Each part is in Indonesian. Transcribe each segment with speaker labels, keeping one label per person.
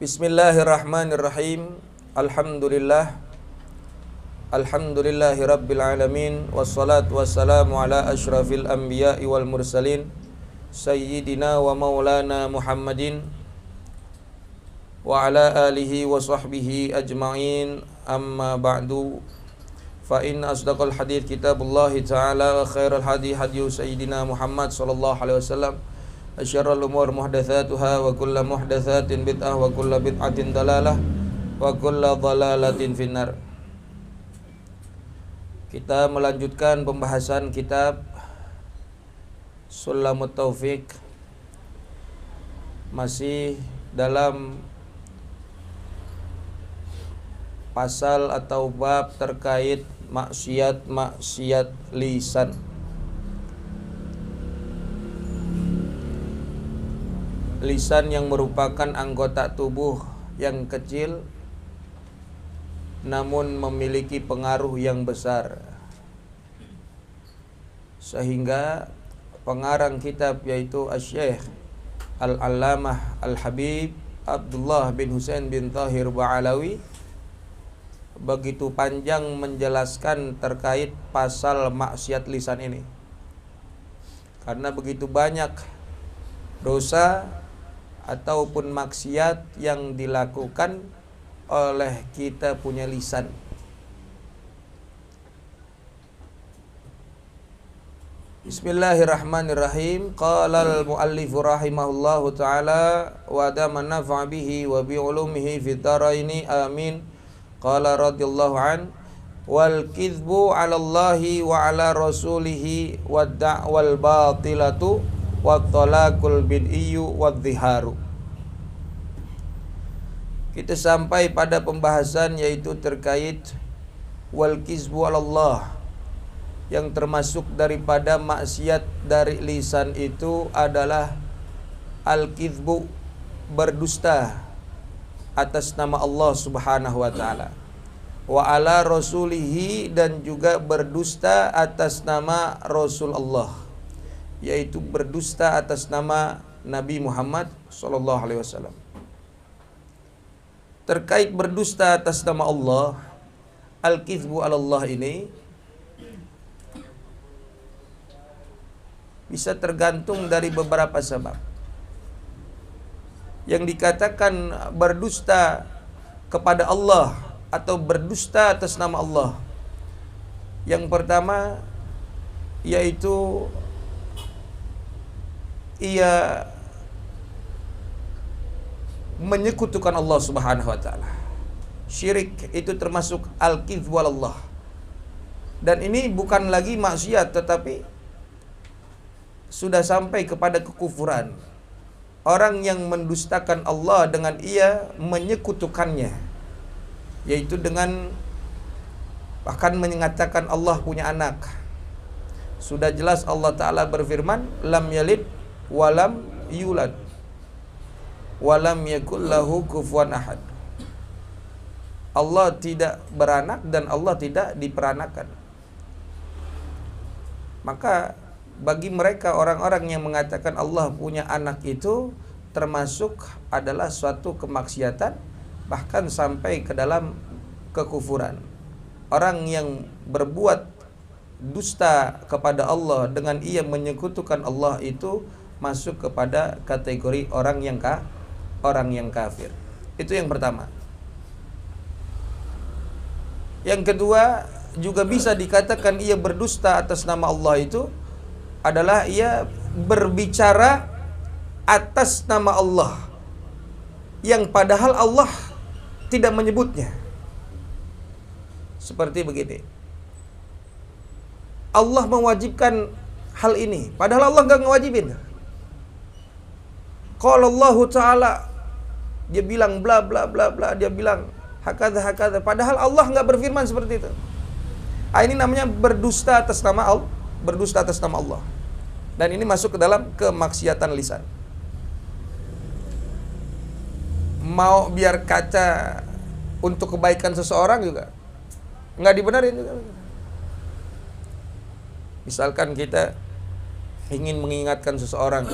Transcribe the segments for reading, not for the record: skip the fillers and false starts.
Speaker 1: Bismillahirrahmanirrahim. Alhamdulillahirabbil alamin wassalatu wassalamu ala asyrafil anbiya'i wal mursalin sayyidina wa maulana Muhammadin wa ala alihi wa sahbihi ajma'in. Amma ba'du. Fa inna asdaqal hadits kitabullahi ta'ala wa khairal hadi hadiyu sayyidina Muhammad sallallahu alaihi wasallam. Asyarrul umur muhdatsatuha wa kullu muhdatsatin bid'ah wa kullu bid'atin dalalah wa kullu dhalalatin finnar. Kita melanjutkan pembahasan kitab Sulamut Taufiq, masih dalam pasal atau bab terkait maksiat lisan. Lisan yang merupakan anggota tubuh yang kecil namun memiliki pengaruh yang besar, sehingga pengarang kitab yaitu Asy-Syaikh Al-Allamah Al-Habib Abdullah bin Husain bin Thahir Ba'alawi begitu panjang menjelaskan terkait pasal maksiat lisan ini, karena begitu banyak dosa ataupun maksiat yang dilakukan oleh kita punya lisan. Bismillahirrahmanirrahim. Qala al-muallif rahimahullahu taala wa dama nafa'a bihi wa bi ulumihi fid dharaini amin. Qala radhiyallahu an wal kizbu 'ala Allahi wa 'ala rasulihi wad da'wal batilatu wat talaqul bid'iyyu wadh-dhiharu. Kita sampai pada pembahasan yaitu terkait wal kizbu 'ala Allah, yang termasuk daripada maksiat dari lisan itu adalah al-kizbu, berdusta atas nama Allah Subhanahu wa taala, wa ala rasulihi, dan juga berdusta atas nama Rasul Allah, yaitu berdusta atas nama Nabi Muhammad sallallahu alaihi wasallam. Terkait berdusta atas nama Allah, al-kizbu 'ala Allah ini bisa tergantung dari beberapa sebab. Yang dikatakan berdusta kepada Allah atau berdusta atas nama Allah, yang pertama yaitu ia menyekutukan Allah Subhanahu wa taala. Syirik itu termasuk al-kizbu 'ala Allah. Dan ini bukan lagi maksiat, tetapi sudah sampai kepada kekufuran. Orang yang mendustakan Allah dengan ia menyekutukannya, yaitu dengan bahkan mengatakan Allah punya anak. Sudah jelas Allah Ta'ala berfirman, lam yalid walam yulad walam yakul lahu kufuwan ahad. Allah tidak beranak dan Allah tidak diperanakan. Maka bagi mereka orang-orang yang mengatakan Allah punya anak itu termasuk adalah suatu kemaksiatan, bahkan sampai ke dalam kekufuran. Orang yang berbuat dusta kepada Allah dengan ia menyekutukan Allah itu masuk kepada kategori orang yang kafir. Itu yang pertama. Yang kedua, juga bisa dikatakan ia berdusta atas nama Allah itu adalah ia berbicara atas nama Allah yang padahal Allah tidak menyebutnya. Seperti begini, Allah mewajibkan hal ini padahal Allah enggak ngewajibin. Qala Allah Ta'ala, dia bilang bla bla bla bla, dia bilang hakadha, padahal Allah enggak berfirman seperti itu. Ini namanya berdusta atas nama Allah, berdusta atas nama Allah. Dan ini masuk ke dalam kemaksiatan lisan. Mau biar kaca untuk kebaikan seseorang juga nggak dibenarin juga. Misalkan kita ingin mengingatkan seseorang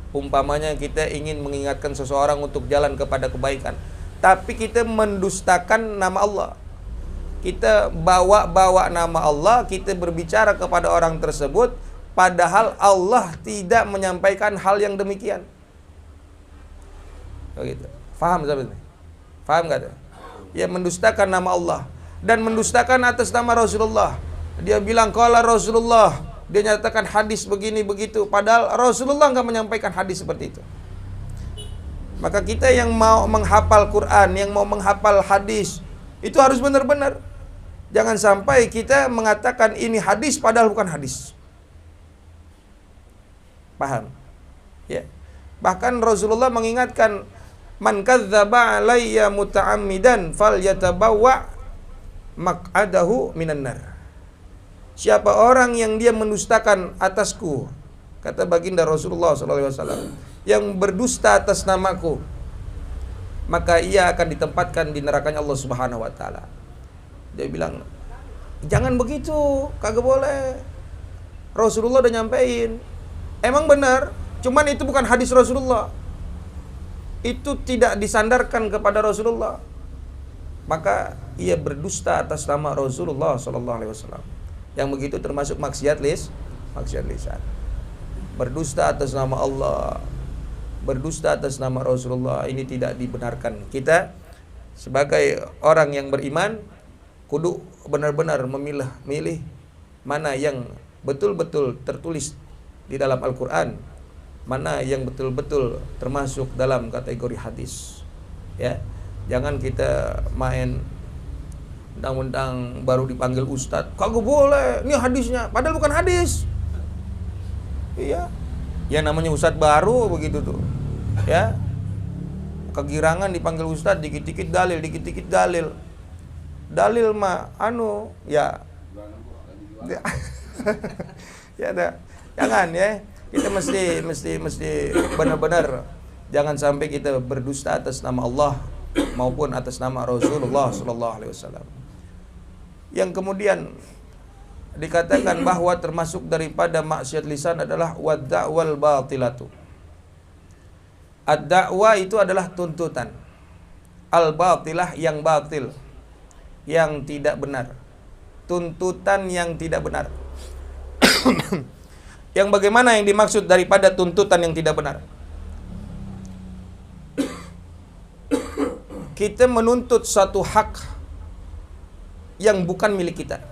Speaker 1: Umpamanya kita ingin mengingatkan seseorang untuk jalan kepada kebaikan, tapi kita mendustakan nama Allah. Kita bawa nama Allah, kita berbicara kepada orang tersebut, padahal Allah tidak menyampaikan hal yang demikian. Begitu. Faham sahabat? Faham enggak? Ya, mendustakan nama Allah dan mendustakan atas nama Rasulullah. Dia bilang qala Rasulullah, dia nyatakan hadis begini begitu, padahal Rasulullah enggak menyampaikan hadis seperti itu. Maka kita yang mau menghafal Quran, yang mau menghafal hadis, itu harus benar-benar. Jangan sampai kita mengatakan ini hadis padahal bukan hadis. Paham? Ya. Bahkan Rasulullah mengingatkan, man kadzdzaba alayya muta'ammidan falyatabawwa maq'adahu minan nar. Siapa orang yang dia mendustakan atasku, kata baginda Rasulullah SAW, yang berdusta atas namaku, maka ia akan ditempatkan di nerakanya Allah Subhanahu wa taala. Dia bilang, jangan begitu, kagak boleh. Rasulullah udah nyampein. Emang benar, cuman itu bukan hadis Rasulullah. Itu tidak disandarkan kepada Rasulullah. Maka ia berdusta atas nama Rasulullah SAW. Yang begitu termasuk maksiat lisan. Berdusta atas nama Allah, berdusta atas nama Rasulullah, ini tidak dibenarkan. Kita sebagai orang yang beriman kudu benar-benar milih mana yang betul-betul tertulis di dalam Al-Quran, mana yang betul-betul termasuk dalam kategori hadis. Ya, jangan kita main mentang-mentang baru dipanggil ustadz, kagak boleh, ini hadisnya, padahal bukan hadis. Iya, ya namanya ustadz baru begitu tuh, ya, kegirangan dipanggil ustadz, dikit-dikit dalil, dalil mah ya, ya ada, jangan ya, kita mesti benar-benar jangan sampai kita berdusta atas nama Allah maupun atas nama Rasulullah SAW. Yang kemudian dikatakan bahwa termasuk daripada maksiat lisan adalah wad-da'wal batilatu. Ad-da'wa itu adalah tuntutan. Al-batilah yang batil, yang tidak benar. Tuntutan yang tidak benar. Yang bagaimana yang dimaksud daripada tuntutan yang tidak benar? Kita menuntut satu hak yang bukan milik kita.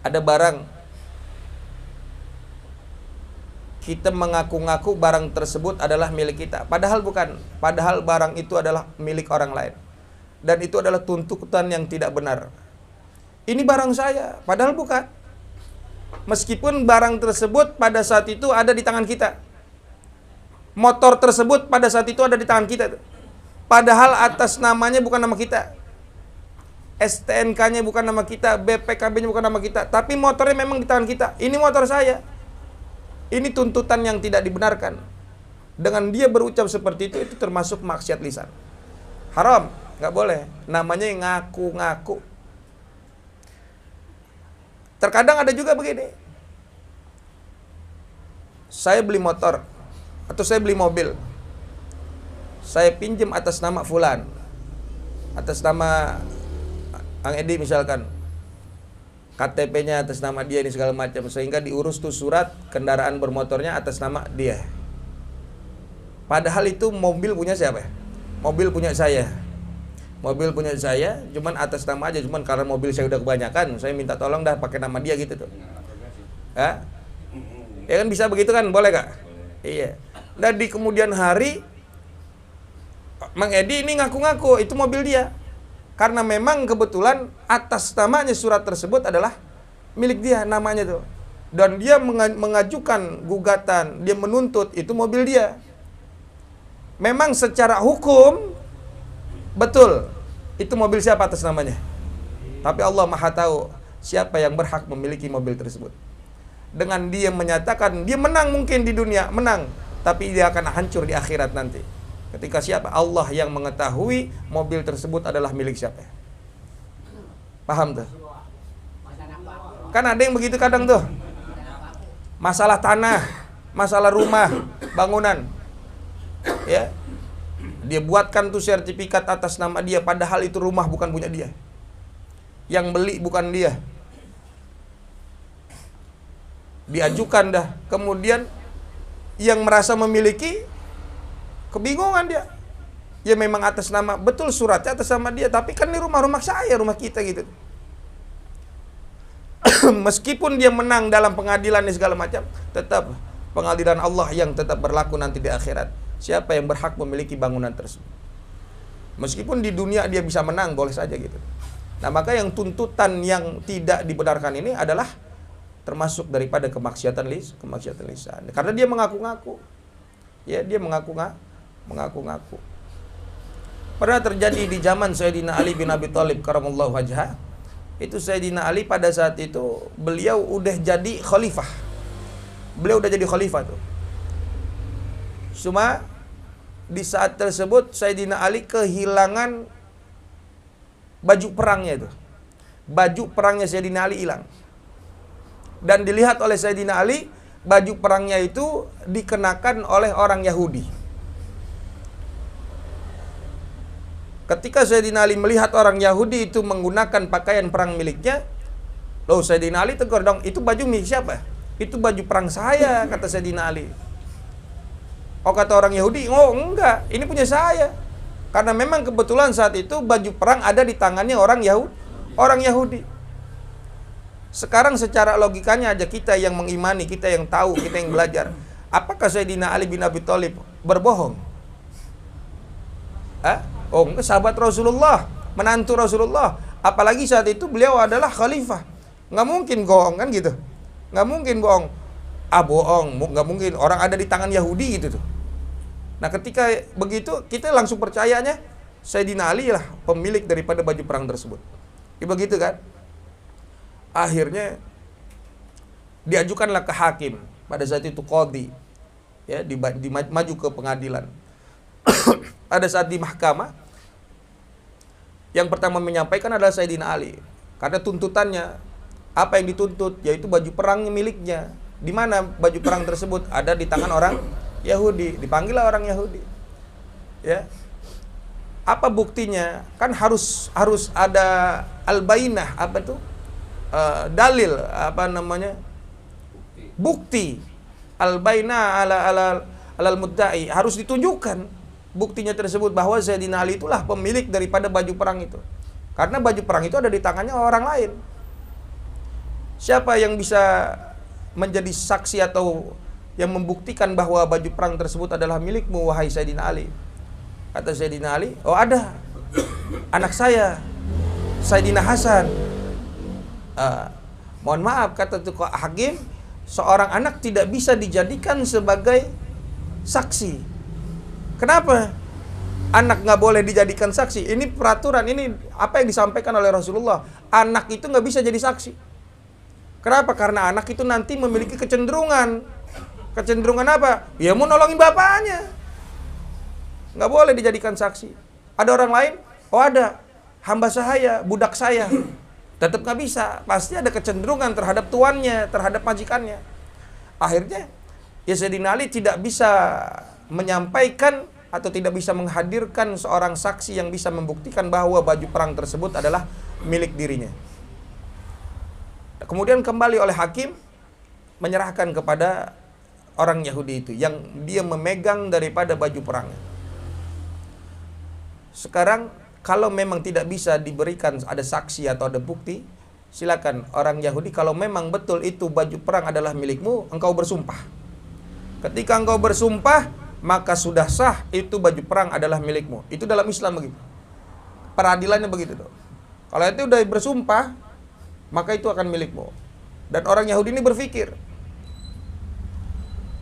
Speaker 1: Ada barang, kita mengaku-ngaku barang tersebut adalah milik kita, padahal bukan. Padahal barang itu adalah milik orang lain. Dan itu adalah tuntutan yang tidak benar. Ini barang saya, padahal bukan. Meskipun barang tersebut pada saat itu ada di tangan kita. Motor tersebut pada saat itu ada di tangan kita. Padahal atas namanya bukan nama kita. STNK-nya bukan nama kita, BPKB-nya bukan nama kita, tapi motornya memang di tangan kita. Ini motor saya. Ini tuntutan yang tidak dibenarkan. Dengan dia berucap seperti itu termasuk maksiat lisan. Haram, nggak boleh. Namanya ngaku-ngaku. Terkadang ada juga begini. Saya beli motor atau saya beli mobil. Saya pinjam atas nama fulan. Atas nama Ang Edi misalkan, KTP-nya atas nama dia ini segala macam, sehingga diurus tuh surat kendaraan bermotornya atas nama dia. Padahal itu mobil punya siapa? Mobil punya saya. Mobil punya saya, cuman atas nama aja, cuman karena mobil saya udah kebanyakan, saya minta tolong dah pakai nama dia gitu tuh. Ya? Ya kan bisa begitu kan? Boleh gak? Iya. Dan di kemudian hari Mang Edi ini ngaku-ngaku itu mobil dia. Karena memang kebetulan atas namanya surat tersebut adalah milik dia, namanya tuh. Dan dia mengajukan gugatan, dia menuntut itu mobil dia. Memang secara hukum betul itu mobil siapa atas namanya. Tapi Allah Maha tahu siapa yang berhak memiliki mobil tersebut. Dengan dia menyatakan dia menang mungkin di dunia, menang, tapi dia akan hancur di akhirat nanti. Ketika siapa? Allah yang mengetahui mobil tersebut adalah milik siapa. Paham tuh? Kan ada yang begitu kadang tuh. Masalah tanah. masalah rumah, bangunan. Ya. Dia buatkan tuh sertifikat atas nama dia, padahal itu rumah bukan punya dia. Yang beli bukan dia. Diajukan dah. Kemudian yang merasa memiliki kebingungan dia. Ya memang atas nama, betul suratnya atas nama dia, tapi kan ini rumah saya, rumah kita gitu. Meskipun dia menang dalam pengadilan dan segala macam, tetap pengadilan Allah yang tetap berlaku nanti di akhirat. Siapa yang berhak memiliki bangunan tersebut? Meskipun di dunia dia bisa menang, boleh saja gitu. Nah, maka yang tuntutan yang tidak dibenarkan ini adalah termasuk daripada kemaksiatan lisan. Karena dia mengaku-ngaku. Ya, dia mengaku-ngaku. Pernah terjadi di zaman Sayyidina Ali bin Abi Thalib karamallahu wajhah. Itu Sayyidina Ali pada saat itu beliau udah jadi khalifah. Beliau udah jadi khalifah tuh. Cuma di saat tersebut Sayyidina Ali kehilangan baju perangnya itu. Baju perangnya Sayyidina Ali hilang. Dan dilihat oleh Sayyidina Ali, baju perangnya itu dikenakan oleh orang Yahudi. Ketika Sayyidina Ali melihat orang Yahudi itu menggunakan pakaian perang miliknya, loh Sayyidina Ali tegur dong, itu baju milik siapa? Itu baju perang saya, kata Sayyidina Ali. Oh, kata orang Yahudi, oh enggak, ini punya saya. Karena memang kebetulan saat itu baju perang ada di tangannya orang Yahudi. Sekarang secara logikanya aja kita yang mengimani, kita yang tahu, kita yang belajar. Apakah Sayyidina Ali bin Abi Thalib berbohong? Oh, enggak, sahabat Rasulullah, menantu Rasulullah. Apalagi saat itu beliau adalah khalifah. Nggak mungkin bohong kan gitu. Nggak mungkin bohong. Bohong, nggak mungkin. Orang ada di tangan Yahudi gitu tuh. Nah, ketika begitu kita langsung percayanya Sayyidina Ali lah pemilik daripada baju perang tersebut. Ya, begitu kan? Akhirnya diajukanlah ke hakim. Pada saat itu qadhi. Ya, maju ke pengadilan. Pada saat di mahkamah, yang pertama menyampaikan adalah Sayyidina Ali. Karena tuntutannya, apa yang dituntut? Yaitu baju perangnya miliknya. Di mana baju perang tersebut? Ada di tangan orang Yahudi. Dipanggillah orang Yahudi. Ya. Apa buktinya? Kan harus ada al-bainah, apa itu? Dalil, apa namanya? Bukti. Al-bainah alal mudda'i, harus ditunjukkan buktinya tersebut bahwa Sayyidina Ali itulah pemilik daripada baju perang itu. Karena baju perang itu ada di tangannya orang lain. Siapa yang bisa menjadi saksi atau yang membuktikan bahwa baju perang tersebut adalah milikmu, wahai Sayyidina Ali? Kata Sayyidina Ali, oh ada, anak saya, Sayyidina Hasan. Mohon maaf, kata tukang hakim, seorang anak tidak bisa dijadikan sebagai saksi. Kenapa? Anak nggak boleh dijadikan saksi. Ini peraturan, ini apa yang disampaikan oleh Rasulullah. Anak itu nggak bisa jadi saksi. Kenapa? Karena anak itu nanti memiliki kecenderungan. Kecenderungan apa? Ya mau nolongin bapaknya. Nggak boleh dijadikan saksi. Ada orang lain? Oh ada, hamba saya, budak saya. Tetap nggak bisa. Pasti ada kecenderungan terhadap tuannya, terhadap majikannya. Akhirnya, ya Sayyidina Ali tidak bisa menyampaikan atau tidak bisa menghadirkan seorang saksi yang bisa membuktikan bahwa baju perang tersebut adalah milik dirinya. Kemudian kembali oleh hakim menyerahkan kepada orang Yahudi itu yang dia memegang daripada baju perangnya. Sekarang kalau memang tidak bisa diberikan ada saksi atau ada bukti, silakan orang Yahudi, kalau memang betul itu baju perang adalah milikmu, engkau bersumpah. Ketika engkau bersumpah, maka sudah sah itu baju perang adalah milikmu. Itu dalam Islam begitu. Peradilannya begitu tuh. Kalau itu udah bersumpah, maka itu akan milikmu. Dan orang Yahudi ini berpikir,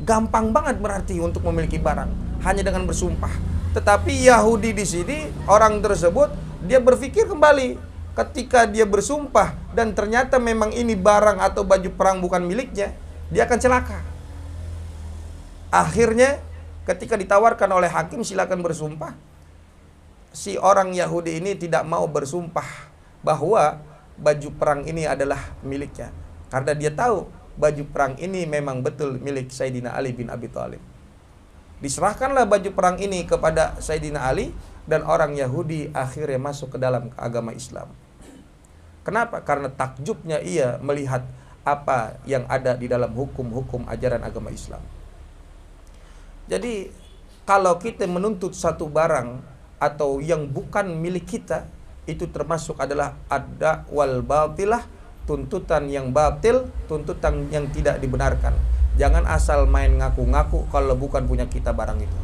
Speaker 1: gampang banget berarti untuk memiliki barang hanya dengan bersumpah. Tetapi Yahudi di sini, orang tersebut, dia berpikir kembali. Ketika dia bersumpah dan ternyata memang ini barang atau baju perang bukan miliknya, dia akan celaka. Akhirnya ketika ditawarkan oleh hakim silakan bersumpah, si orang Yahudi ini tidak mau bersumpah bahwa baju perang ini adalah miliknya. Karena dia tahu baju perang ini memang betul milik Sayyidina Ali bin Abi Thalib. Diserahkanlah baju perang ini kepada Sayyidina Ali, dan orang Yahudi akhirnya masuk ke dalam agama Islam. Kenapa? Karena takjubnya ia melihat apa yang ada di dalam hukum-hukum ajaran agama Islam. Jadi kalau kita menuntut satu barang atau yang bukan milik kita, itu termasuk adalah ada wal batilah, tuntutan yang batil, tuntutan yang tidak dibenarkan. Jangan asal main ngaku-ngaku kalau bukan punya kita barang itu.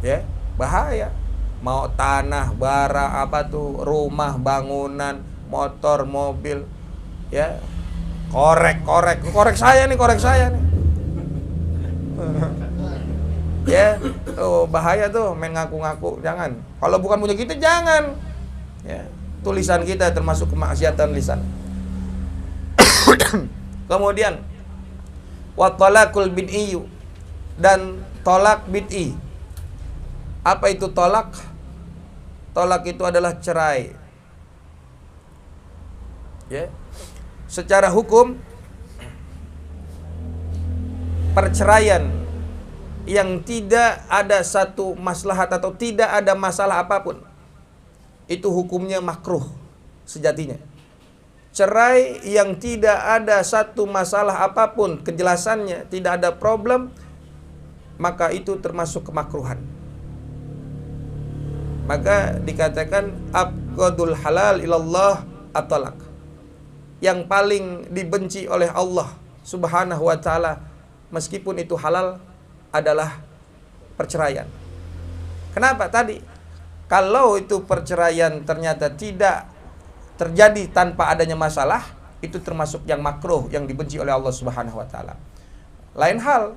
Speaker 1: Ya, bahaya. Mau tanah, bara, apa tuh, rumah, bangunan, motor, mobil, ya. Korek saya nih. Ya, tuh bahaya tuh main ngaku-ngaku, jangan. Kalau bukan punya kita jangan. Ya, tulisan kita termasuk kemaksiatan lisan. Kemudian wa talaqul bid'i, dan tolak bid'i. Apa itu tolak? Tolak itu adalah cerai. Ya. Secara hukum perceraian yang tidak ada satu maslahat atau tidak ada masalah apapun, itu hukumnya makruh sejatinya. Cerai yang tidak ada satu masalah apapun, kejelasannya tidak ada problem, maka itu termasuk kemakruhan. Maka dikatakan abghadul halal ilallah at-talaq. Yang paling dibenci oleh Allah Subhanahu wa taala meskipun itu halal adalah perceraian. Kenapa tadi? Kalau itu perceraian ternyata tidak terjadi tanpa adanya masalah, itu termasuk yang makruh, yang dibenci oleh Allah Subhanahu wa taala. Lain hal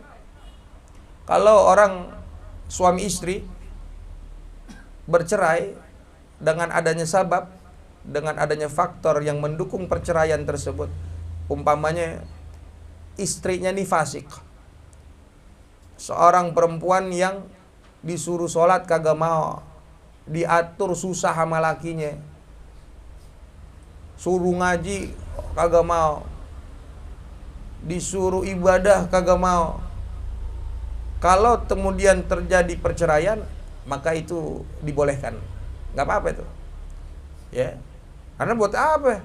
Speaker 1: kalau orang suami istri bercerai dengan adanya sabab, dengan adanya faktor yang mendukung perceraian tersebut. Umpamanya istrinya nih fasik, seorang perempuan yang disuruh sholat kagak mau, diatur susah sama lakinya, suruh ngaji kagak mau, disuruh ibadah kagak mau. Kalau kemudian terjadi perceraian, maka itu dibolehkan, nggak apa-apa itu, ya. Karena buat apa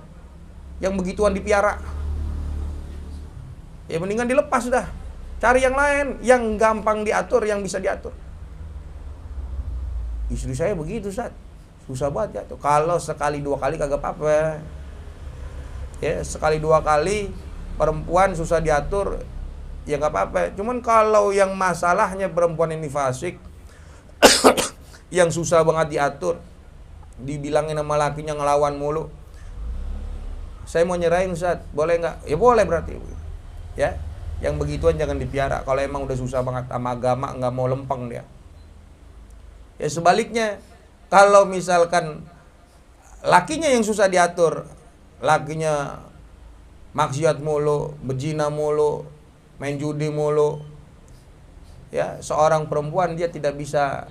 Speaker 1: yang begituan dipiara? Ya mendingan dilepas dah, cari yang lain yang gampang diatur, yang bisa diatur. Istri saya begitu, Ustaz, susah banget ya tuh. Kalau sekali dua kali kagak apa-apa, ya sekali dua kali perempuan susah diatur, ya nggak apa-apa. Cuman kalau yang masalahnya perempuan ini fasik, yang susah banget diatur, dibilangin sama lakinya ngelawan mulu, saya mau nyerahin Ustaz, boleh nggak? Ya boleh berarti, ya. Yang begituan jangan dipiara. Kalau emang udah susah banget sama agama, nggak mau lempeng dia. Ya sebaliknya, kalau misalkan lakinya yang susah diatur, lakinya maksiat mulu, berzina mulu, main judi mulu, ya seorang perempuan dia tidak bisa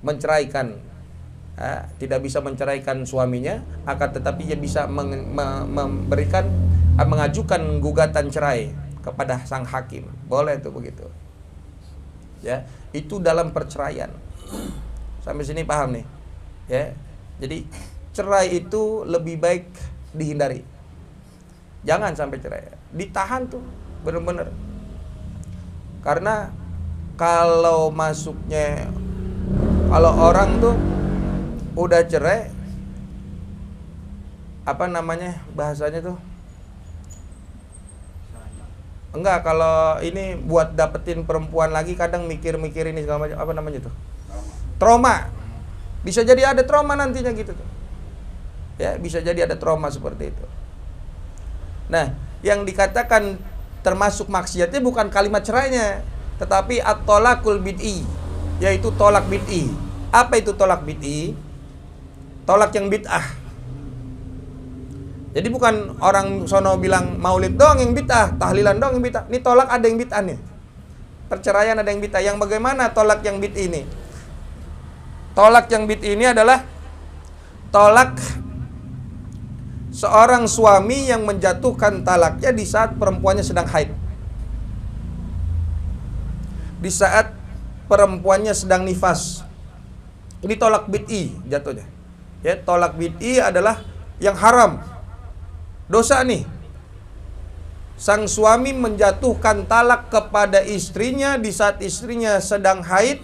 Speaker 1: menceraikan, tidak bisa menceraikan suaminya, akan tetapi dia bisa mengajukan gugatan cerai kepada sang hakim. Boleh tuh begitu, ya. Itu dalam perceraian. Sampai sini paham nih, ya. Jadi cerai itu lebih baik dihindari, jangan sampai cerai, ditahan tuh bener-bener. Karena kalau masuknya, kalau orang tuh udah cerai, apa namanya bahasanya tuh, enggak, kalau ini buat dapetin perempuan lagi kadang mikir-mikir ini segala macam, apa namanya tuh, trauma. Bisa jadi ada trauma nantinya gitu tuh, ya bisa jadi ada trauma seperti itu. Nah, yang dikatakan termasuk maksiatnya bukan kalimat cerainya, tetapi at-tolakul bid'i, yaitu tolak bid'i. Apa itu tolak bid'i? Tolak yang bid'ah. Jadi bukan orang sono bilang maulid doang yang bid'ah, tahlilan doang yang bid'ah. Ini tolak ada yang bid'ah nih. Perceraian ada yang bid'ah. Yang bagaimana tolak yang bid'i ini? Tolak yang bid'i ini adalah tolak seorang suami yang menjatuhkan talaknya di saat perempuannya sedang haid, di saat perempuannya sedang nifas. Ini tolak bid'i jatuhnya. Ya, tolak bid'i adalah yang haram. Dosa nih. Sang suami menjatuhkan talak kepada istrinya di saat istrinya sedang haid,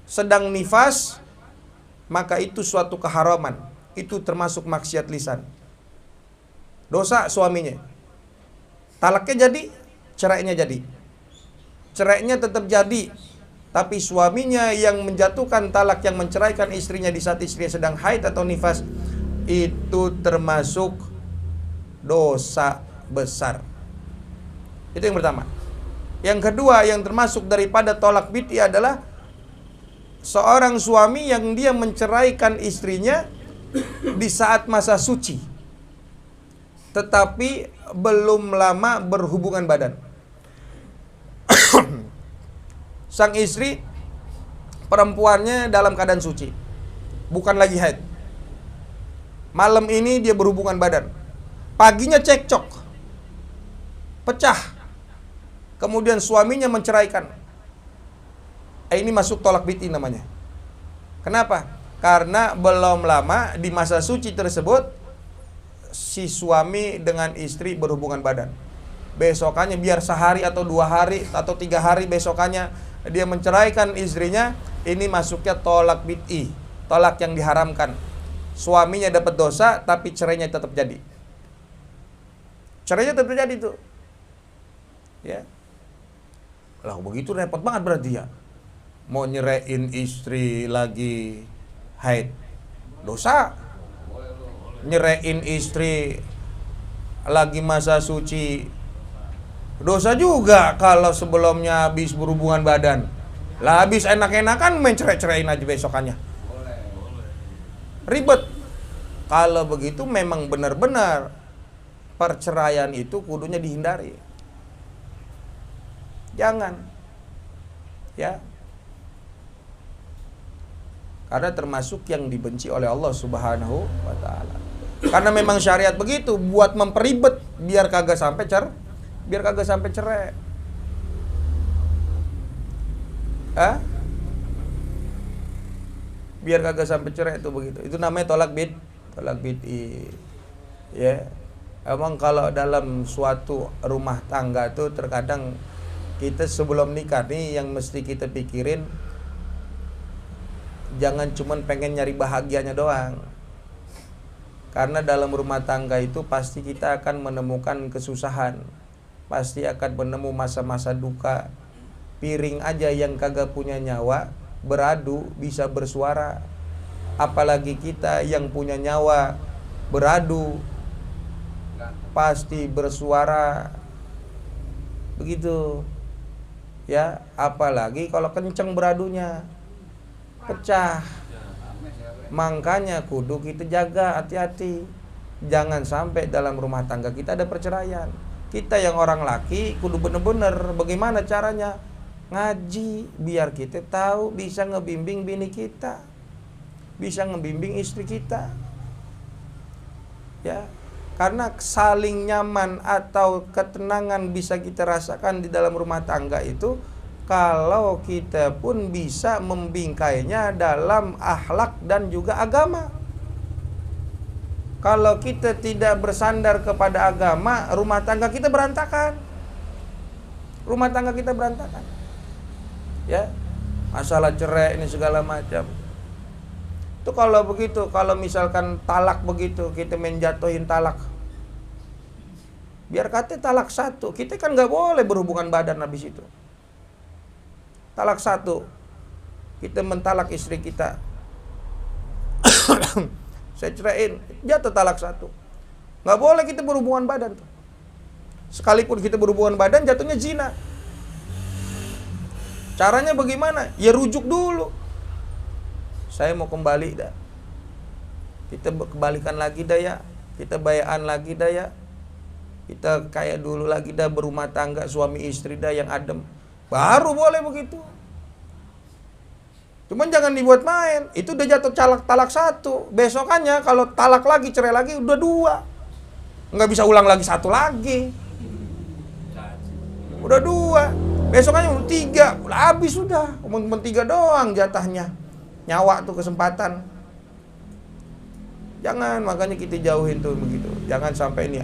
Speaker 1: sedang nifas, maka itu suatu keharaman. Itu termasuk maksiat lisan. Dosa suaminya. Talaknya jadi, cerainya jadi. Cerainya tetap jadi, tapi suaminya yang menjatuhkan talak, yang menceraikan istrinya di saat istrinya sedang haid atau nifas, itu termasuk dosa besar. Itu yang pertama. Yang kedua yang termasuk daripada tolak bid'i adalah seorang suami yang dia menceraikan istrinya di saat masa suci, tetapi belum lama berhubungan badan. Sang istri, perempuannya dalam keadaan suci, bukan lagi haid. Malam ini dia berhubungan badan, paginya cekcok, pecah, kemudian suaminya menceraikan. Ini masuk tolak bid'i namanya. Kenapa? Karena belum lama di masa suci tersebut si suami dengan istri berhubungan badan. Besokannya biar sehari atau 2 hari atau 3 hari besokannya dia menceraikan istrinya, ini masuknya tolak bid'i, tolak yang diharamkan. Suaminya dapat dosa tapi cerainya tetap jadi. Cerainya tetap jadi tuh. Ya. Lah begitu repot banget berarti ya. Mau nyerain istri lagi haid, dosa. Nyerain istri lagi masa suci, dosa juga. Kalau sebelumnya habis berhubungan badan, lah habis enak-enakan main cerai-ceraiin aja besokannya. Ribet. Kalau begitu memang benar-benar perceraian itu kudunya dihindari. Jangan. Ya. Karena termasuk yang dibenci oleh Allah Subhanahu wa taala. Karena memang syariat begitu, buat memperibet biar kagak sampai cerai. Biar kagak sampai cerai itu begitu. Itu namanya tolak bid'i. Ya. Emang kalau dalam suatu rumah tangga tuh terkadang kita sebelum nikah nih yang mesti kita pikirin, jangan cuman pengen nyari bahagianya doang. Karena dalam rumah tangga itu pasti kita akan menemukan kesusahan, pasti akan menemu masa-masa duka. Piring aja yang kagak punya nyawa beradu bisa bersuara, apalagi kita yang punya nyawa beradu pasti bersuara. Begitu ya, apalagi kalau kenceng beradunya, pecah. Makanya kudu kita jaga, hati-hati. Jangan sampai dalam rumah tangga kita ada perceraian. Kita yang orang laki kudu bener-bener bagaimana caranya ngaji biar kita tahu bisa ngebimbing bini kita, bisa ngebimbing istri kita. Ya, karena saling nyaman atau ketenangan bisa kita rasakan di dalam rumah tangga itu kalau kita pun bisa membingkainya dalam akhlak dan juga agama. Kalau kita tidak bersandar kepada agama, rumah tangga kita berantakan. Rumah tangga kita berantakan. Ya, masalah cerai ini segala macam. Itu kalau begitu, kalau misalkan talak begitu, kita menjatuhin talak. Biar kata talak 1, kita kan nggak boleh berhubungan badan habis itu. Talak 1, kita mentalak istri kita. Saya ceraiin, jatuh talak 1. Nggak boleh kita berhubungan badan tuh. Sekalipun kita berhubungan badan, jatuhnya zina. Caranya bagaimana? Ya rujuk dulu. Saya mau kembali dah. Kita kembalikan lagi dah ya. Kita bayaan lagi dah ya. Kita kayak dulu lagi dah, berumah tangga suami istri dah yang adem. Baru boleh begitu. Cuman jangan dibuat main. Itu udah jatuh talak 1. Besokannya kalau talak lagi, cerai lagi, udah 2. nggak bisa ulang lagi satu lagi. Udah 2, besoknya udah 3, udah habis sudah. Cuma 3 doang jatahnya. Nyawa tuh kesempatan. Jangan, makanya kita jauhin tuh begitu. Jangan sampai ini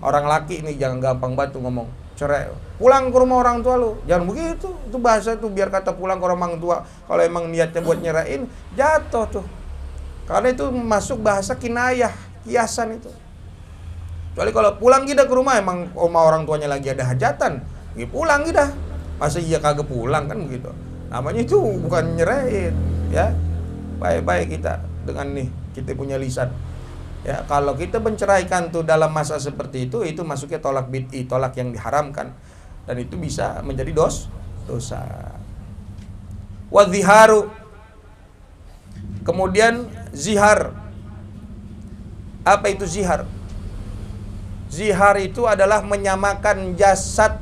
Speaker 1: orang laki ini jangan gampang banget tuh ngomong cerai. Pulang ke rumah orang tua lu. Jangan begitu. Itu bahasa tuh biar kata pulang ke rumah orang tua. Kalau emang niatnya buat nyerain, jatuh tuh. Karena itu masuk bahasa kinayah, kiasan itu. Kecuali kalau pulang kita ke rumah emang rumah orang tuanya lagi ada hajatan, ya pulang kita. Masa iya kagak pulang kan begitu. Namanya itu bukan nyerain, ya. Baik-baik kita dengan nih kita punya lisan. Ya, kalau kita menceraikan tuh dalam masa seperti itu masuknya tolak bid'i, tolak yang diharamkan. Dan itu bisa menjadi dosa. Wadhiharu. Kemudian zihar. Apa itu zihar? Zihar itu adalah menyamakan jasad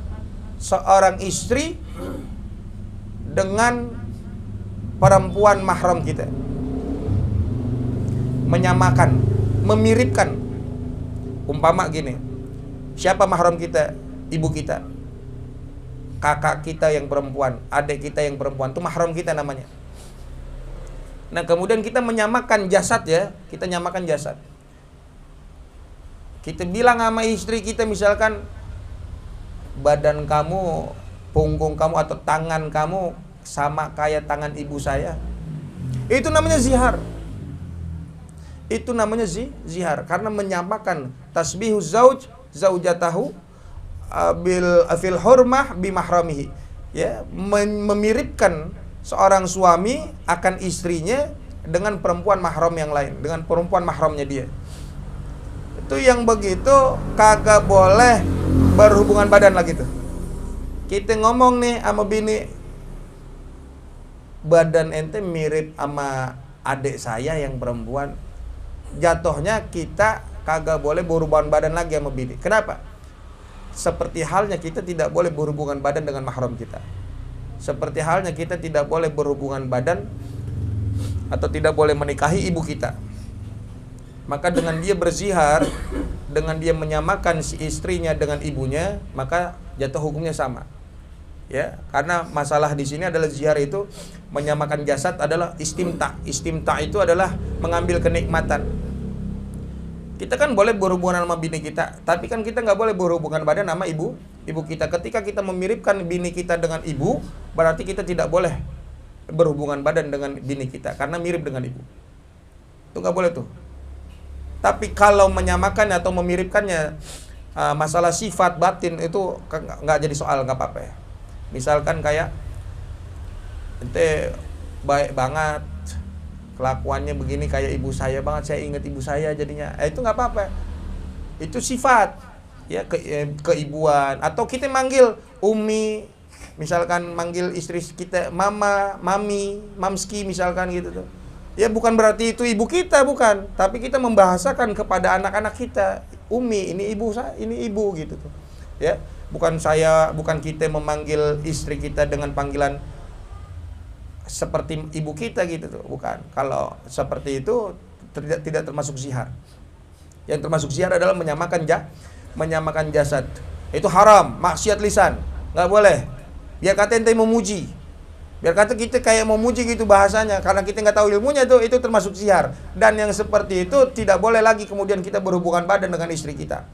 Speaker 1: seorang istri dengan perempuan mahram kita. Menyamakan, memiripkan. Umpama gini, siapa mahram kita? Ibu kita, kakak kita yang perempuan, adik kita yang perempuan, itu mahram kita namanya. Nah kemudian kita menyamakan jasad ya, kita nyamakan jasad. Kita bilang sama istri kita misalkan, badan kamu, punggung kamu atau tangan kamu sama kayak tangan ibu saya. Itu namanya zihar. Itu namanya zihar karena menyamakan tasbihu zaujatahu fil hurmah bimahramihi. Ya, memiripkan seorang suami akan istrinya dengan perempuan mahram yang lain, dengan perempuan mahramnya dia. Itu yang begitu kagak boleh berhubungan badan lagi tuh. Kita ngomong nih sama bini, badan ente mirip sama adik saya yang perempuan. Jatuhnya kita kagak boleh berhubungan badan lagi sama bini. Kenapa? Seperti halnya kita tidak boleh berhubungan badan dengan mahram kita. Seperti halnya kita tidak boleh berhubungan badan atau tidak boleh menikahi ibu kita. Maka dengan dia berzihar, dengan dia menyamakan si istrinya dengan ibunya, maka jatuh hukumnya sama. Ya, karena masalah di sini adalah zihar itu menyamakan jasad adalah istimta. Istimta itu adalah mengambil kenikmatan. Kita kan boleh berhubungan sama bini kita, tapi kan kita nggak boleh berhubungan badan sama ibu kita. Ketika kita memiripkan bini kita dengan ibu, berarti kita tidak boleh berhubungan badan dengan bini kita karena mirip dengan ibu. Itu nggak boleh tuh. Tapi kalau menyamakan atau memiripkannya, masalah sifat batin itu nggak jadi soal, nggak apa-apa ya. Misalkan kayak ente baik banget, kelakuannya begini kayak ibu saya banget, saya ingat ibu saya jadinya, itu nggak apa-apa. Itu sifat ya, keibuan. Atau kita manggil umi, misalkan manggil istri kita mama, mami, mamski misalkan gitu tuh. Ya bukan berarti itu ibu kita, bukan. Tapi kita membahasakan kepada anak-anak kita, umi, ini ibu saya, ini ibu gitu tuh. Ya, bukan kita memanggil istri kita dengan panggilan seperti ibu kita gitu tuh, bukan. Kalau seperti itu tidak termasuk zihar. Yang termasuk zihar adalah menyamakan jasad. Itu haram, maksiat lisan, nggak boleh. Biar kata ente memuji, biar kata kita kayak memuji gitu bahasanya, karena kita nggak tahu ilmunya itu termasuk zihar. Dan yang seperti itu tidak boleh lagi kemudian kita berhubungan badan dengan istri kita.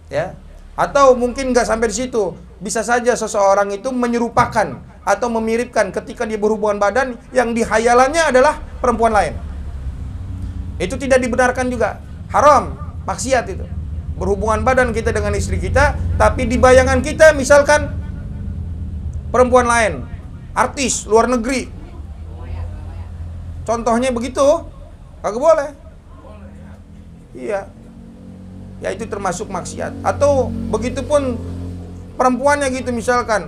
Speaker 1: Ya. Atau mungkin nggak sampai di situ, bisa saja seseorang itu menyerupakan atau memiripkan ketika dia berhubungan badan yang dihayalannya adalah perempuan lain. Itu tidak dibenarkan juga, haram, maksiat itu. Berhubungan badan kita dengan istri kita, tapi di bayangan kita misalkan perempuan lain, artis luar negeri. Contohnya begitu, kagak boleh. Iya. Ya itu termasuk maksiat. Atau begitupun perempuannya gitu misalkan,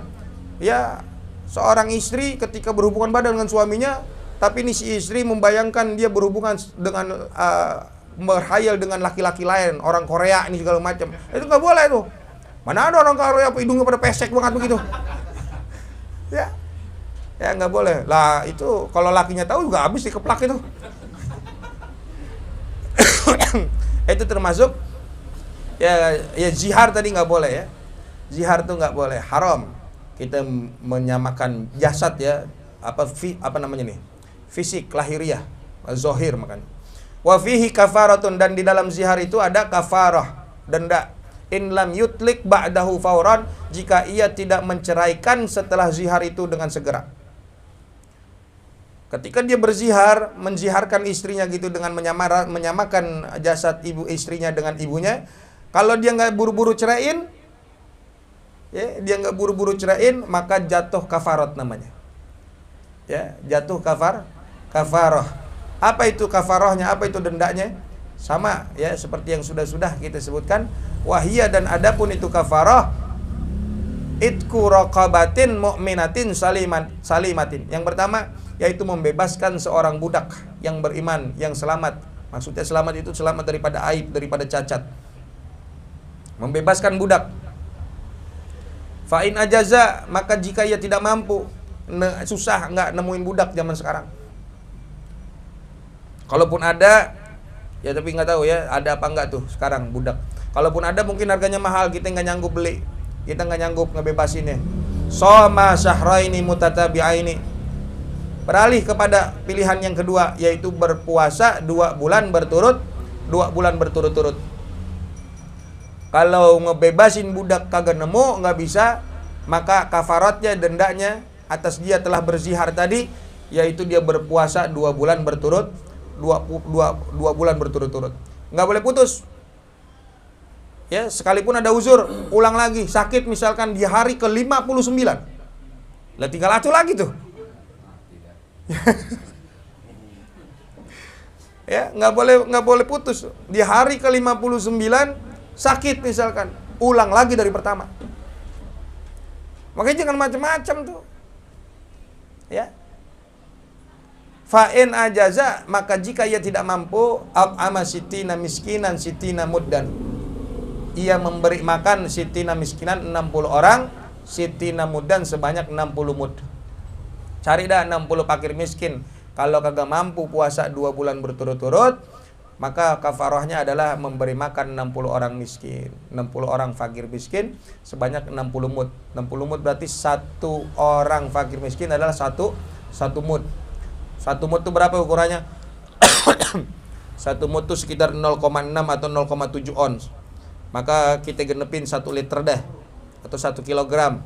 Speaker 1: ya seorang istri ketika berhubungan badan dengan suaminya, tapi ini si istri membayangkan dia berhubungan dengan berhayal dengan laki-laki lain, orang Korea ini segala macam. Itu nggak boleh tuh. Mana ada orang Korea hidungnya pada pesek banget begitu. Ya nggak boleh. Lah itu kalau lakinya tahu juga habis dikeplak itu. Itu termasuk Ya zihar tadi nggak boleh ya. Zihar tuh nggak boleh, haram. Kita menyamakan jasad ya, apa namanya nih? Fisik, lahiriah, zohir makanya. Wa fihi kafaratun, dan di dalam zihar itu ada kafarah, denda. In lam yutlik ba'dahu fauran, jika ia tidak menceraikan setelah zihar itu dengan segera. Ketika dia berzihar, menziharkan istrinya gitu dengan menyamakan jasad ibu istrinya dengan ibunya, kalau dia nggak buru-buru ceraiin, ya, dia nggak buru-buru ceraiin, maka jatuh kafarat namanya. Ya, jatuh kafarah. Apa itu kafarahnya? Apa itu dendanya? Sama ya, seperti yang sudah kita sebutkan. Wahia, dan adapun itu kafarah, itku raqabatin mu'minatin salimatin. Yang pertama yaitu membebaskan seorang budak yang beriman, yang selamat. Maksudnya selamat itu selamat daripada aib, daripada cacat. Membebaskan budak. Fa'in ajaza, maka jika ia tidak mampu, susah nggak nemuin budak zaman sekarang. Kalaupun ada, ya tapi nggak tahu ya ada apa nggak tuh sekarang budak. Kalaupun ada mungkin harganya mahal, kita nggak nyanggup beli, kita nggak nyanggup ngebebasinnya. Shoma syahraini mutatabi'aini, beralih kepada pilihan yang kedua, yaitu berpuasa 2 bulan berturut-turut. Kalau ngebebasin budak kagak nemu, nggak bisa, maka kafaratnya, dendanya atas dia telah berzihar tadi, yaitu dia berpuasa 2 bulan berturut, 2 bulan berturut-turut. Nggak boleh putus. Ya, sekalipun ada uzur, ulang lagi, sakit misalkan di hari ke-59. Lah tinggal acuh lagi tuh. Ya, nggak boleh putus. Di hari ke-59 sakit misalkan, ulang lagi dari pertama. Makanya jangan macam-macam tuh. Ya. Fa'in ajaza, maka jika ia tidak mampu, ama sitina miskinan sitina muddan, ia memberi makan sitina miskinan 60 orang, sitina muddan sebanyak 60 mud. Cari dah 60 fakir miskin. Kalau kagak mampu puasa 2 bulan berturut-turut, maka kafarahnya adalah memberi makan 60 orang miskin, 60 orang fakir miskin sebanyak 60 mud. 60 mud berarti 1 orang fakir miskin adalah 1 mud. 1 mud itu berapa ukurannya? 1 mud itu sekitar 0,6 atau 0,7 ons. Maka kita genepin 1 liter dah, atau 1 kilogram.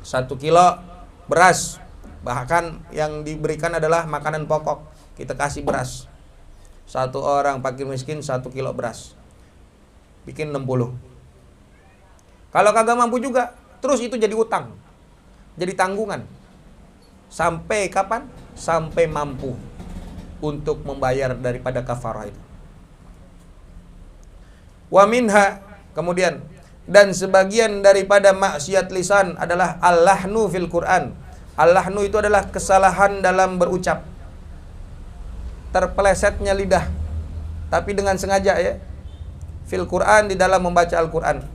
Speaker 1: 1 kilo beras, bahkan yang diberikan adalah makanan pokok, kita kasih beras. 1 orang fakir miskin 1 kilo beras, bikin 60. Kalau kagak mampu juga, terus itu jadi utang, jadi tanggungan. Sampai kapan? Sampai mampu untuk membayar daripada kafarah itu. Wa minha, kemudian, dan sebagian daripada maksiat lisan adalah al-lahnu fil Quran. Al-lahnu itu adalah kesalahan dalam berucap, terpelesetnya lidah, tapi dengan sengaja ya. Fil Quran, di dalam membaca Al-Quran,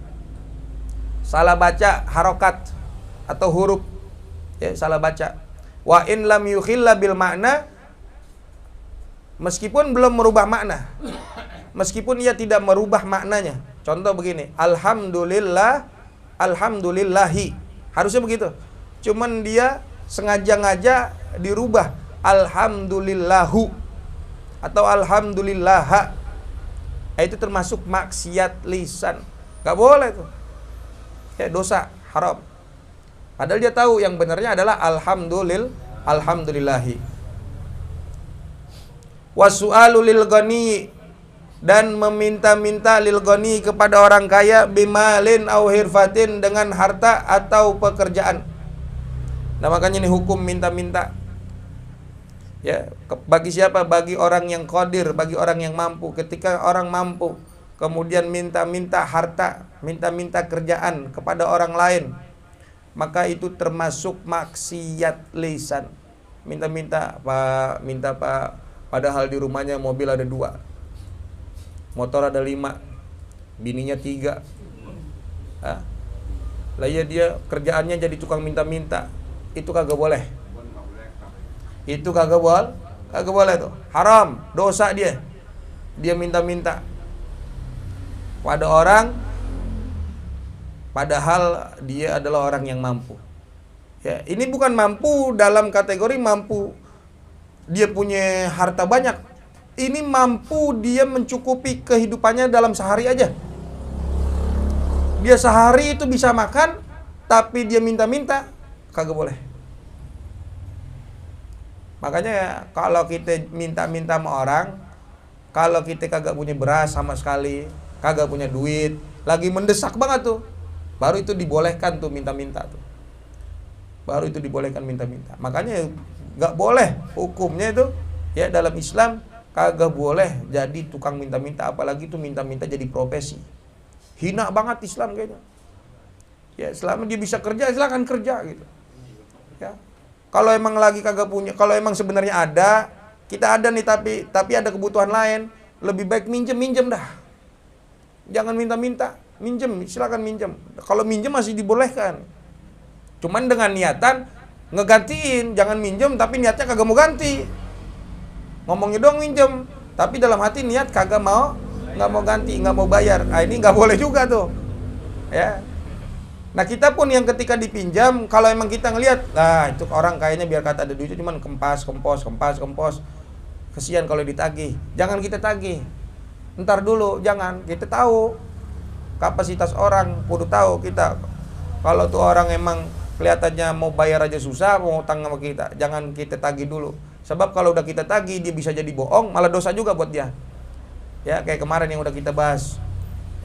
Speaker 1: salah baca harokat atau huruf ya, salah baca. Wa in lam yukhilla bil makna, meskipun belum merubah makna, meskipun ia tidak merubah maknanya. Contoh begini, alhamdulillah, alhamdulillahi, harusnya begitu, cuman dia sengaja-ngaja dirubah alhamdulillahu atau alhamdulillah. Itu termasuk maksiat lisan, gak boleh tuh ya, dosa, haram. Padahal dia tahu yang benarnya adalah alhamdulillahi. Wasu'alu lil ghani, dan meminta-minta lil ghani kepada orang kaya, bimalin au hirfatin, dengan harta atau pekerjaan. Nah makanya ini hukum minta-minta ya, bagi siapa? Bagi orang yang qadir, bagi orang yang mampu. Ketika orang mampu kemudian minta-minta harta, minta-minta kerjaan kepada orang lain, maka itu termasuk maksiat lisan. Minta-minta, Pak, minta Pak, padahal di rumahnya mobil ada 2, motor ada 5, bininya 3. Lah ya, dia kerjaannya jadi tukang minta-minta. Itu kagak boleh. Itu kagak boleh tuh. Haram, dosa dia. Dia minta-minta. pada orang padahal dia adalah orang yang mampu. Ya, ini bukan mampu dalam kategori mampu dia punya harta banyak. Ini mampu dia mencukupi kehidupannya dalam sehari aja. Dia sehari itu bisa makan, tapi dia minta-minta, kagak boleh. Makanya ya, kalau kita minta-minta sama orang, kalau kita kagak punya beras sama sekali, kagak punya duit, lagi mendesak banget tuh, baru itu dibolehkan tuh minta-minta tuh. Baru itu dibolehkan minta-minta. Makanya nggak boleh hukumnya itu ya dalam Islam, kagak boleh jadi tukang minta-minta, apalagi itu minta-minta jadi profesi. Hina banget Islam kayaknya. Ya selama dia bisa kerja, silakan kerja gitu. Ya. Kalau emang lagi kagak punya, kalau emang sebenarnya ada, kita ada nih tapi ada kebutuhan lain, lebih baik minjem dah. Jangan minta-minta, minjem, silakan minjem. Kalau minjem masih dibolehkan. Cuman dengan niatan ngegantiin, jangan minjem tapi niatnya kagak mau ganti. Ngomongnya doang minjem, tapi dalam hati niat kagak mau, nggak mau ganti, nggak mau bayar. Nah, ini nggak boleh juga tuh. Ya. Nah, kita pun yang ketika dipinjam, kalau emang kita ngelihat, nah itu orang kayaknya biar kata ada duitnya cuman kempos. Kesian kalau ditagih. Jangan kita tagih. Ntar dulu, jangan. Kita tahu kapasitas orang, kudu tahu kita. Kalau tuh orang emang kelihatannya mau bayar aja susah, mau utang sama kita, jangan kita tagih dulu. Sebab kalau udah kita tagih, dia bisa jadi bohong, malah dosa juga buat dia. Ya, kayak kemarin yang udah kita bahas.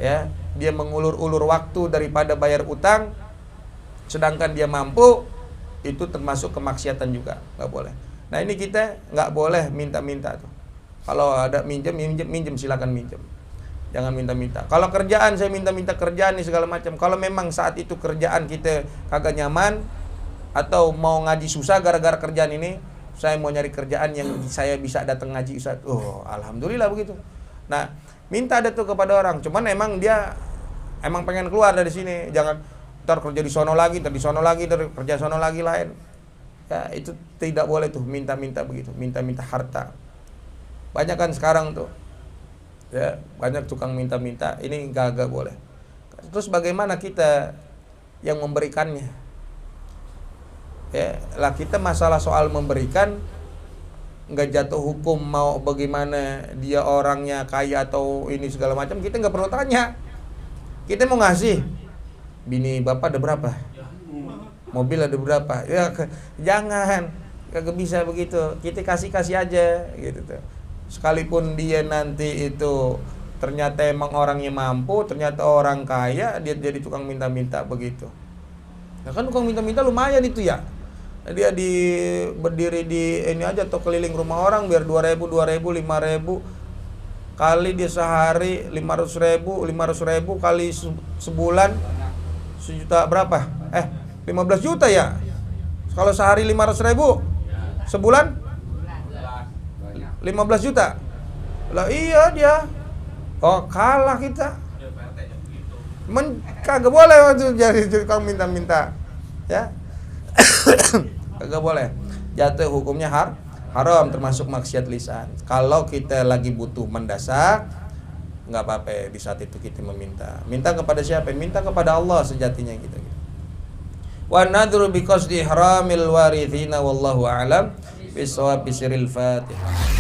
Speaker 1: Ya, dia mengulur-ulur waktu daripada bayar utang, sedangkan dia mampu, itu termasuk kemaksiatan juga, nggak boleh. Nah, ini kita nggak boleh minta-minta tuh. Kalau ada minjem, silakan minjem. Jangan minta-minta. Kalau kerjaan, saya minta-minta kerjaan nih segala macam. Kalau memang saat itu kerjaan kita kagak nyaman atau mau ngaji susah gara-gara kerjaan ini, saya mau nyari kerjaan yang saya bisa datang ngaji Ustaz. Oh, alhamdulillah begitu. Nah, minta ada tuh kepada orang. Cuman emang dia emang pengen keluar dari sini. Jangan ntar kerja di sono lagi, kerja sono lagi lain. Ya, itu tidak boleh tuh minta-minta begitu, minta-minta harta. Banyak kan sekarang tuh. Ya, banyak tukang minta-minta, ini gak boleh. Terus bagaimana kita yang memberikannya? Ya, lah kita masalah soal memberikan nggak jatuh hukum mau bagaimana dia orangnya kaya atau ini segala macam, kita nggak perlu tanya. Kita mau ngasih, bini bapak ada berapa? Mobil ada berapa? Ya jangan, kagak bisa begitu. Kita kasih aja gitu tuh. Sekalipun dia nanti itu ternyata emang orangnya mampu, ternyata orang kaya, dia jadi tukang minta-minta begitu. Nah kan tukang minta-minta lumayan itu ya. Dia berdiri di ini aja atau keliling rumah orang biar 2.000, 5.000 kali dia sehari 500.000 kali sebulan sejuta berapa? 15 juta ya. Kalau sehari 500.000 sebulan 15 juta. Lah iya dia. Oh, kalah kita. Kagak boleh waktu jadi tukang minta-minta. Ya. Kagak boleh. Jatuh hukumnya haram, termasuk maksiat lisan. Kalau kita lagi butuh mendesak, nggak apa-apa di saat itu kita meminta. Minta kepada siapa? Minta kepada Allah sejatinya gitu. Wa nadru bi qasdi ihramil warithina wallahu a'lam bisawab bisiril Fatihah.